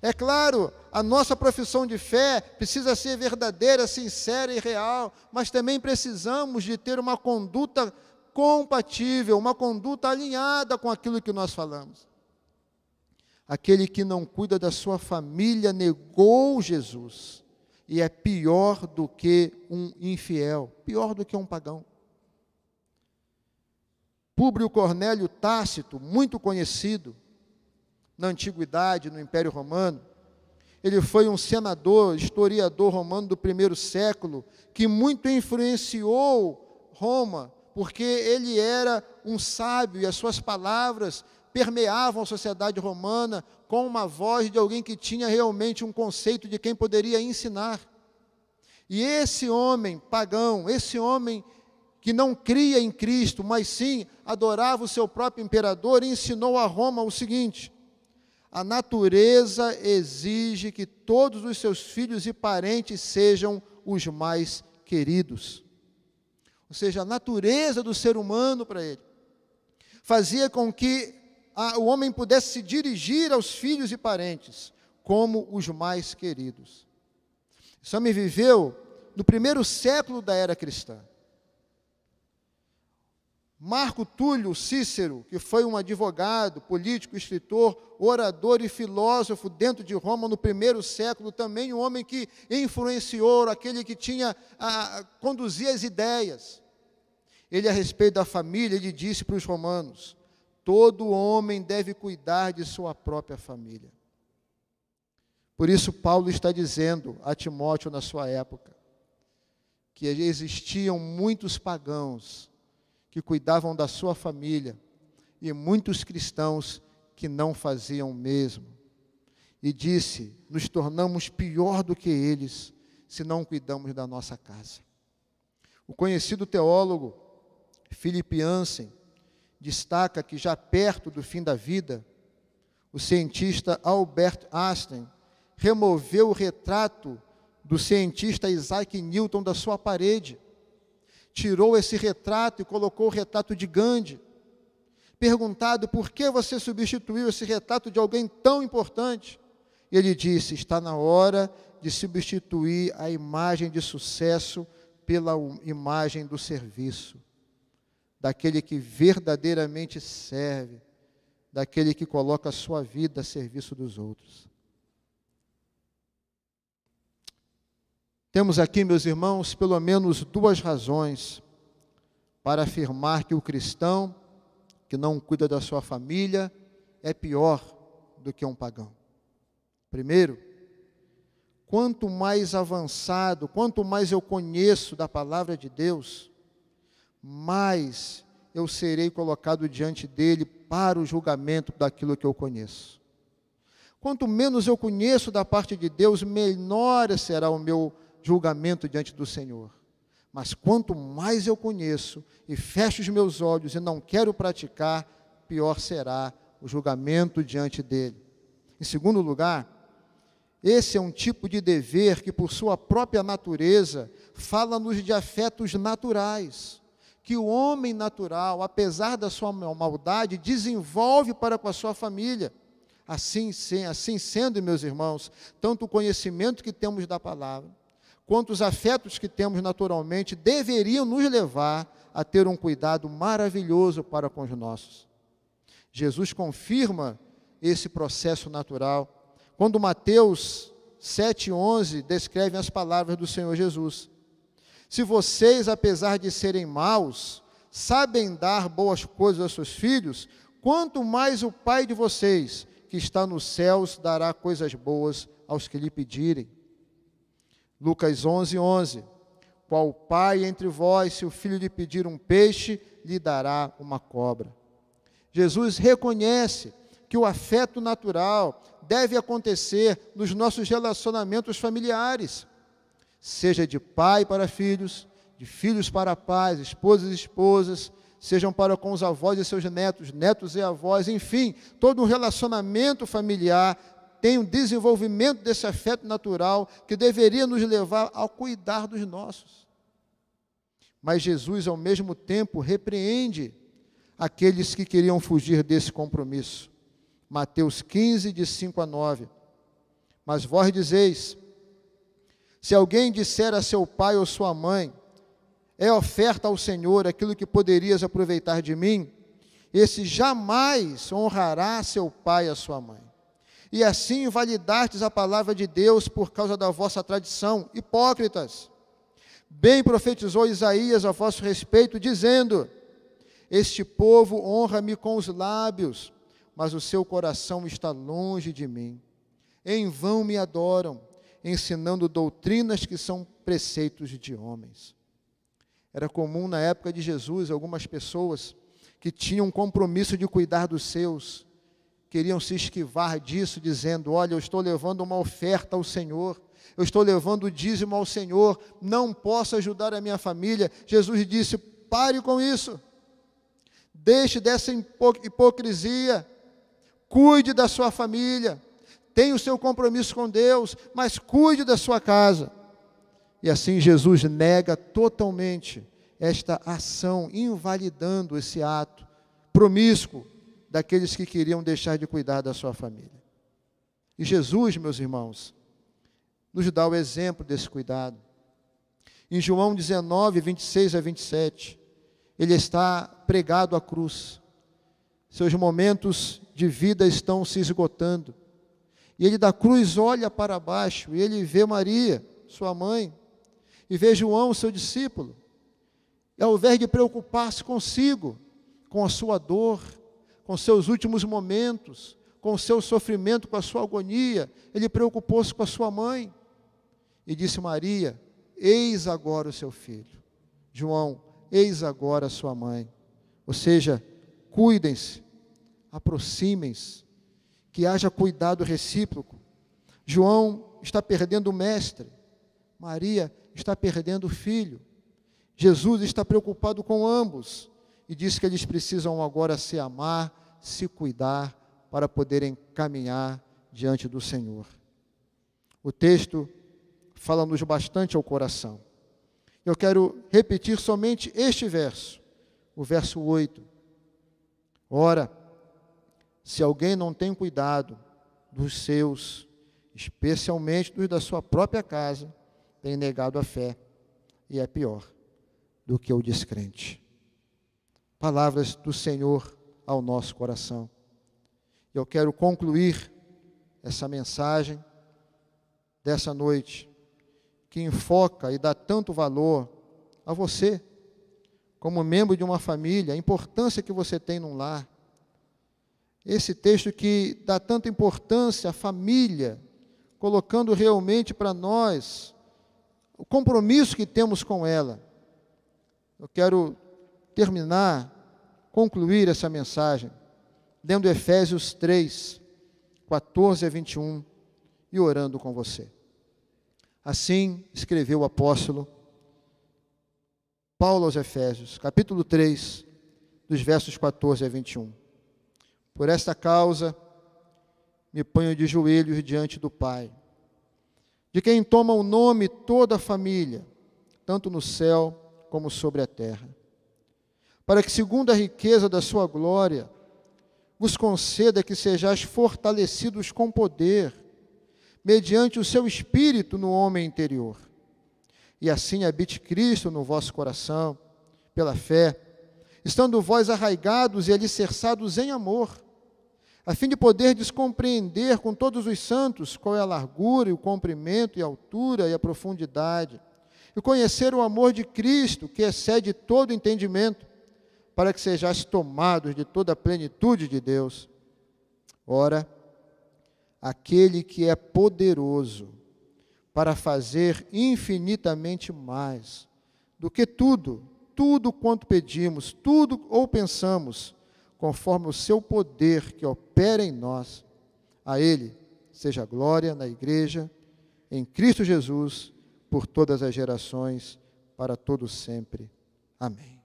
É claro, a nossa profissão de fé precisa ser verdadeira, sincera e real, mas também precisamos de ter uma conduta compatível, uma conduta alinhada com aquilo que nós falamos. Aquele que não cuida da sua família negou Jesus, e é pior do que um infiel, pior do que um pagão. Públio Cornélio Tácito, muito conhecido na antiguidade, no Império Romano, ele foi um senador, historiador romano do primeiro século, que muito influenciou Roma, porque ele era um sábio e as suas palavras permeavam a sociedade romana com uma voz de alguém que tinha realmente um conceito de quem poderia ensinar. E esse homem pagão, esse homem que não cria em Cristo, mas sim adorava o seu próprio imperador, ensinou a Roma o seguinte: a natureza exige que todos os seus filhos e parentes sejam os mais queridos. Ou seja, a natureza do ser humano para ele fazia com que o homem pudesse se dirigir aos filhos e parentes como os mais queridos. Esse homem viveu no primeiro século da era cristã. Marco Túlio Cícero, que foi um advogado, político, escritor, orador e filósofo dentro de Roma no primeiro século, também um homem que influenciou, aquele que conduzia as ideias. Ele, a respeito da família, ele disse para os romanos: todo homem deve cuidar de sua própria família. Por isso Paulo está dizendo a Timóteo na sua época, que existiam muitos pagãos que cuidavam da sua família, e muitos cristãos que não faziam o mesmo. E disse: nos tornamos pior do que eles, se não cuidamos da nossa casa. O conhecido teólogo Philip Yancey destaca que, já perto do fim da vida, o cientista Albert Einstein removeu o retrato do cientista Isaac Newton da sua parede. Tirou esse retrato e colocou o retrato de Gandhi. Perguntado por que você substituiu esse retrato de alguém tão importante, ele disse: está na hora de substituir a imagem de sucesso pela imagem do serviço, daquele que verdadeiramente serve, daquele que coloca a sua vida a serviço dos outros. Temos aqui, meus irmãos, pelo menos duas razões para afirmar que o cristão que não cuida da sua família é pior do que um pagão. Primeiro, quanto mais avançado, quanto mais eu conheço da palavra de Deus, mais eu serei colocado diante dele para o julgamento daquilo que eu conheço. Quanto menos eu conheço da parte de Deus, menor será o meu julgamento diante do Senhor. Mas quanto mais eu conheço e fecho os meus olhos e não quero praticar, pior será o julgamento diante dele. Em segundo lugar, esse é um tipo de dever que, por sua própria natureza, fala-nos de afetos naturais, que o homem natural, apesar da sua maldade, desenvolve para com a sua família. Assim sendo, meus irmãos, tanto o conhecimento que temos da palavra, quanto os afetos que temos naturalmente, deveriam nos levar a ter um cuidado maravilhoso para com os nossos. Jesus confirma esse processo natural, quando Mateus 7:11 descrevem as palavras do Senhor Jesus. Se vocês, apesar de serem maus, sabem dar boas coisas aos seus filhos, quanto mais o Pai de vocês, que está nos céus, dará coisas boas aos que lhe pedirem. Lucas 11:11. Qual pai entre vós, se o filho lhe pedir um peixe, lhe dará uma cobra? Jesus reconhece que o afeto natural deve acontecer nos nossos relacionamentos familiares, seja de pai para filhos, de filhos para pais, esposas e esposas, sejam para com os avós e seus netos, netos e avós, enfim, todo um relacionamento familiar tem um desenvolvimento desse afeto natural que deveria nos levar ao cuidar dos nossos. Mas Jesus, ao mesmo tempo, repreende aqueles que queriam fugir desse compromisso. Mateus 15, de 5-9. Mas vós dizeis, se alguém disser a seu pai ou sua mãe, é oferta ao Senhor aquilo que poderias aproveitar de mim, esse jamais honrará seu pai e a sua mãe. E assim invalidastes a palavra de Deus por causa da vossa tradição, hipócritas. Bem profetizou Isaías a vosso respeito, dizendo, este povo honra-me com os lábios, mas o seu coração está longe de mim. Em vão me adoram, ensinando doutrinas que são preceitos de homens. Era comum na época de Jesus, algumas pessoas que tinham um compromisso de cuidar dos seus, queriam se esquivar disso, dizendo, olha, eu estou levando uma oferta ao Senhor, eu estou levando o dízimo ao Senhor, não posso ajudar a minha família. Jesus disse, pare com isso, deixe dessa hipocrisia, cuide da sua família, tenha o seu compromisso com Deus, mas cuide da sua casa. E assim Jesus nega totalmente esta ação, invalidando esse ato promíscuo daqueles que queriam deixar de cuidar da sua família. E Jesus, meus irmãos, nos dá o exemplo desse cuidado. Em João 19, 26-27, ele está pregado à cruz. Seus momentos de vida estão se esgotando. E ele da cruz olha para baixo, e ele vê Maria, sua mãe, e vê João, seu discípulo. E ao invés de preocupar-se consigo, com a sua dor, com seus últimos momentos, com o seu sofrimento, com a sua agonia, ele preocupou-se com a sua mãe. E disse, Maria, eis agora o seu filho. João, eis agora a sua mãe. Ou seja, cuidem-se, aproximem-se, que haja cuidado recíproco. João está perdendo o mestre, Maria está perdendo o filho. Jesus está preocupado com ambos e diz que eles precisam agora se amar, se cuidar, para poderem caminhar diante do Senhor. O texto fala-nos bastante ao coração. Eu quero repetir somente este verso, o verso 8. Ora, se alguém não tem cuidado dos seus, especialmente dos da sua própria casa, tem negado a fé e é pior do que o descrente. Palavras do Senhor ao nosso coração. Eu quero concluir essa mensagem dessa noite, que enfoca e dá tanto valor a você, como membro de uma família, a importância que você tem num lar. Esse texto que dá tanta importância à família, colocando realmente para nós o compromisso que temos com ela. Eu quero concluir essa mensagem, lendo Efésios 3, 14-21, e orando com você. Assim escreveu o apóstolo Paulo aos Efésios, capítulo 3, dos versos 14-21. Por esta causa, me ponho de joelhos diante do Pai, de quem toma o nome toda a família, tanto no céu como sobre a terra, para que, segundo a riqueza da sua glória, vos conceda que sejais fortalecidos com poder, mediante o seu Espírito no homem interior. E assim habite Cristo no vosso coração, pela fé, estando vós arraigados e alicerçados em amor, a fim de poderdes compreender com todos os santos qual é a largura, e o comprimento, e a altura, e a profundidade, e conhecer o amor de Cristo, que excede todo entendimento, para que sejais tomados de toda a plenitude de Deus. Ora, aquele que é poderoso para fazer infinitamente mais do que tudo quanto pedimos, tudo ou pensamos, conforme o seu poder que opera em nós, a Ele seja glória na igreja, em Cristo Jesus, por todas as gerações, para todos sempre. Amém.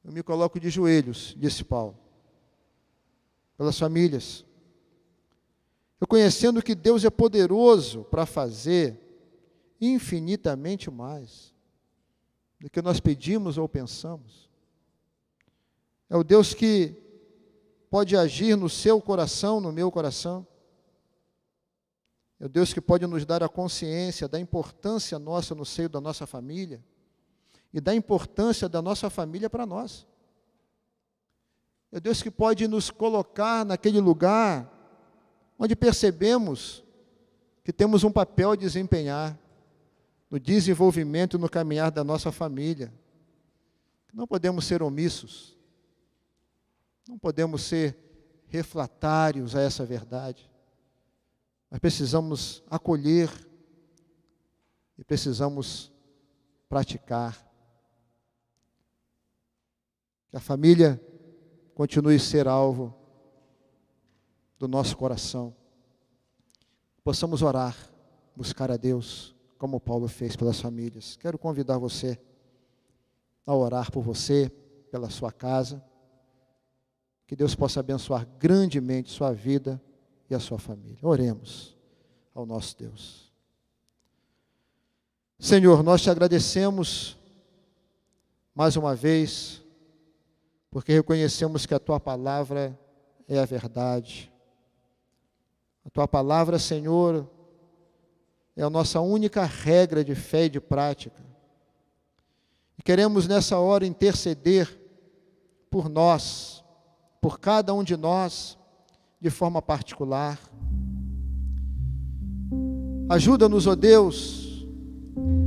Eu me coloco de joelhos, disse Paulo, pelas famílias, reconhecendo que Deus é poderoso para fazer infinitamente mais do que nós pedimos ou pensamos. É o Deus que pode agir no seu coração, no meu coração. É o Deus que pode nos dar a consciência da importância nossa no seio da nossa família e da importância da nossa família para nós. É o Deus que pode nos colocar naquele lugar onde percebemos que temos um papel a desempenhar no desenvolvimento e no caminhar da nossa família. Não podemos ser omissos, não podemos ser refratários a essa verdade. Nós precisamos acolher e precisamos praticar. Que a família continue a ser alvo do nosso coração. Possamos orar, buscar a Deus, como Paulo fez pelas famílias. Quero convidar você a orar por você, pela sua casa. Que Deus possa abençoar grandemente sua vida e a sua família. Oremos ao nosso Deus. Senhor, nós te agradecemos mais uma vez, porque reconhecemos que a tua palavra é a verdade. A tua palavra, Senhor, é a nossa única regra de fé e de prática. E queremos nessa hora interceder por nós, por cada um de nós, de forma particular. Ajuda-nos, ó Deus,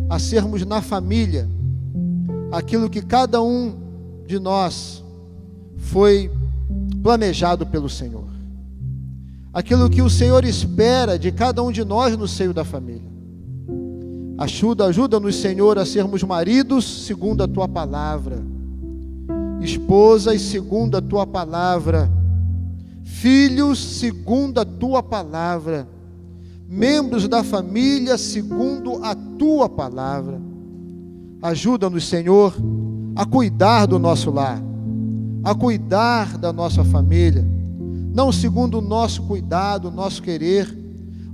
a sermos na família aquilo que cada um de nós foi planejado pelo Senhor. Aquilo que o Senhor espera de cada um de nós no seio da família. Ajuda-nos, Senhor, a sermos maridos segundo a tua palavra, esposas segundo a tua palavra, filhos segundo a tua palavra, membros da família segundo a tua palavra. Ajuda-nos, Senhor, a cuidar do nosso lar, a cuidar da nossa família, não segundo o nosso cuidado, o nosso querer,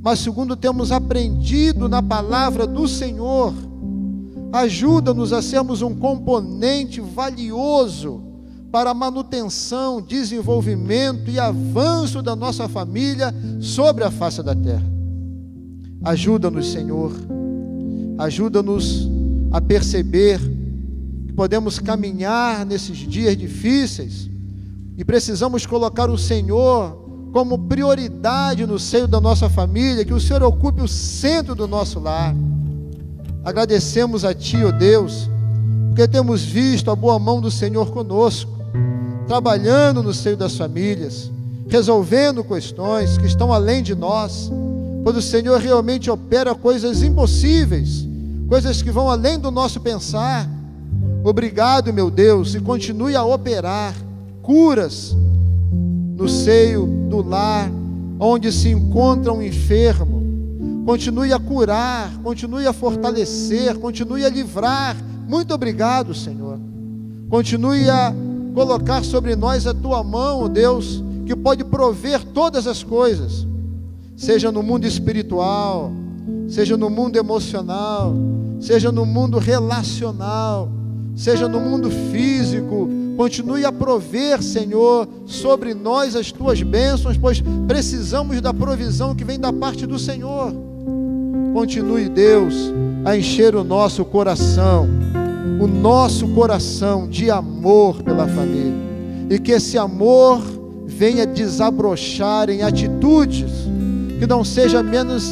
mas segundo temos aprendido na palavra do Senhor. Ajuda-nos a sermos um componente valioso para a manutenção, desenvolvimento e avanço da nossa família sobre a face da terra. Ajuda-nos, Senhor, ajuda-nos a perceber que podemos caminhar nesses dias difíceis e precisamos colocar o Senhor como prioridade no seio da nossa família, que o Senhor ocupe o centro do nosso lar. Agradecemos a Ti, ó Deus, porque temos visto a boa mão do Senhor conosco, trabalhando no seio das famílias, resolvendo questões que estão além de nós, pois o Senhor realmente opera coisas impossíveis, coisas que vão além do nosso pensar. Obrigado, meu Deus, e continue a operar curas no seio do lar, onde se encontra um enfermo. Continue a curar, continue a fortalecer, continue a livrar. Muito obrigado, Senhor. Continue a colocar sobre nós a tua mão, ó Deus, que pode prover todas as coisas, seja no mundo espiritual, seja no mundo emocional, seja no mundo relacional, seja no mundo físico. Continue a prover, Senhor, sobre nós as tuas bênçãos, pois precisamos da provisão que vem da parte do Senhor. Continue, Deus, a encher o nosso coração de amor pela família, e que esse amor venha desabrochar em atitudes, que não seja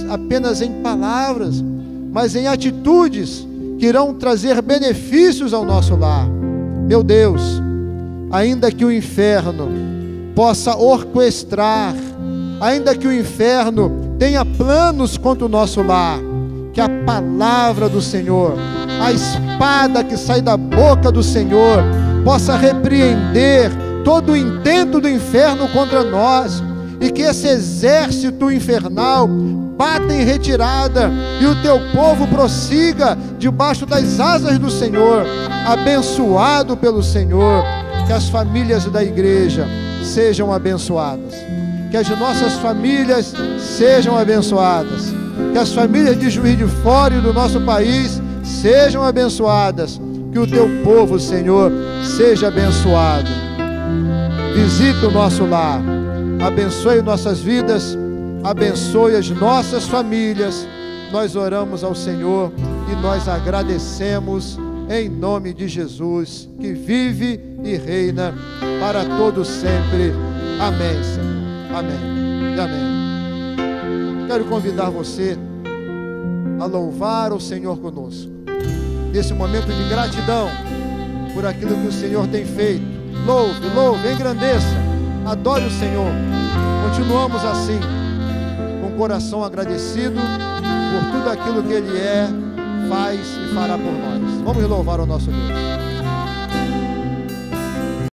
apenas em palavras, mas em atitudes que irão trazer benefícios ao nosso lar. Meu Deus, ainda que o inferno possa orquestrar, ainda que o inferno tenha planos contra o nosso lar, que a palavra do Senhor, a espada que sai da boca do Senhor, possa repreender todo o intento do inferno contra nós, e que esse exército infernal bata em retirada, e o teu povo prossiga debaixo das asas do Senhor, abençoado pelo Senhor. Que as famílias da igreja sejam abençoadas, que as nossas famílias sejam abençoadas, que as famílias de Juiz de Fora e do nosso país sejam abençoadas, que o teu povo, Senhor, seja abençoado. Visita o nosso lar, abençoe nossas vidas, abençoe as nossas famílias. Nós oramos ao Senhor e nós agradecemos em nome de Jesus, que vive e reina para todos sempre. Amém, Senhor. Amém e amém. Quero convidar você a louvar o Senhor conosco, nesse momento de gratidão por aquilo que o Senhor tem feito. Louve, engrandeça, adore o Senhor. Continuamos assim, com o coração agradecido por tudo aquilo que Ele é, faz e fará por nós. Vamos louvar o nosso Deus.